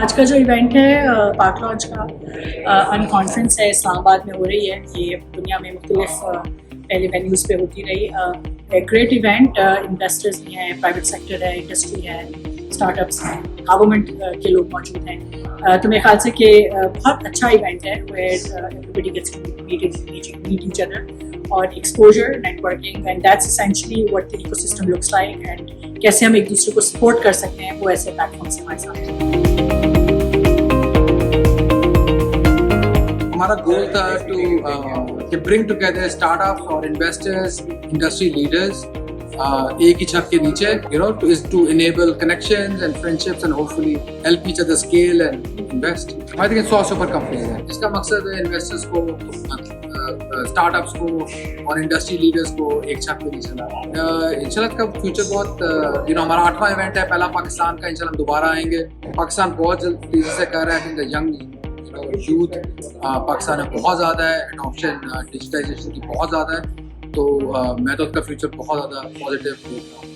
आज का जो इवेंट है पार्क लॉन्च का अनकॉन्फ्रेंस है, इस्लामाबाद में हो रही है। ये दुनिया में मुख्तलिफ पहले वेन्यूज़ पे होती रही। ग्रेट इवेंट, इन्वेस्टर्स भी हैं, प्राइवेट सेक्टर है, इंडस्ट्री है, स्टार्टअप्स हैं, गवर्नमेंट के लोग मौजूद हैं। तो मेरे ख्याल से कि बहुत अच्छा इवेंट है where everybody gets to meet each other और exposure, networking, and that's essentially what the ecosystem looks like and कैसे हम एक दूसरे को सपोर्ट कर सकते हैं, वो ऐसे प्लेटफॉर्म से हमारे साथ हैं। हमारा गोल था to bring together startups और investors, industry leaders एक ही छत के नीचे, to enable connections and friendships and hopefully help each other scale and invest. I think 100 से ऊपर कंपनीज हैं। इसका मकसद है इन्वेस्टर्स को, स्टार्टअप्स को और इंडस्ट्री लीडर्स को एक छत के नीचे लाना। इंशाल्लाह का फ्यूचर बहुत, हमारा 8वां इवेंट है, पहला पाकिस्तान का, इंशाल्लाह हम दोबारा आएंगे। पाकिस्तान बहुत जल्द तेजी से कर रहा है। द यंग यूथ पाकिस्तान में बहुत ज़्यादा है, एडॉप्शन डिजिटाइजेशन की बहुत ज़्यादा है। तो मैं तो उसका फ्यूचर बहुत ज़्यादा पॉजिटिव देखता हूँ।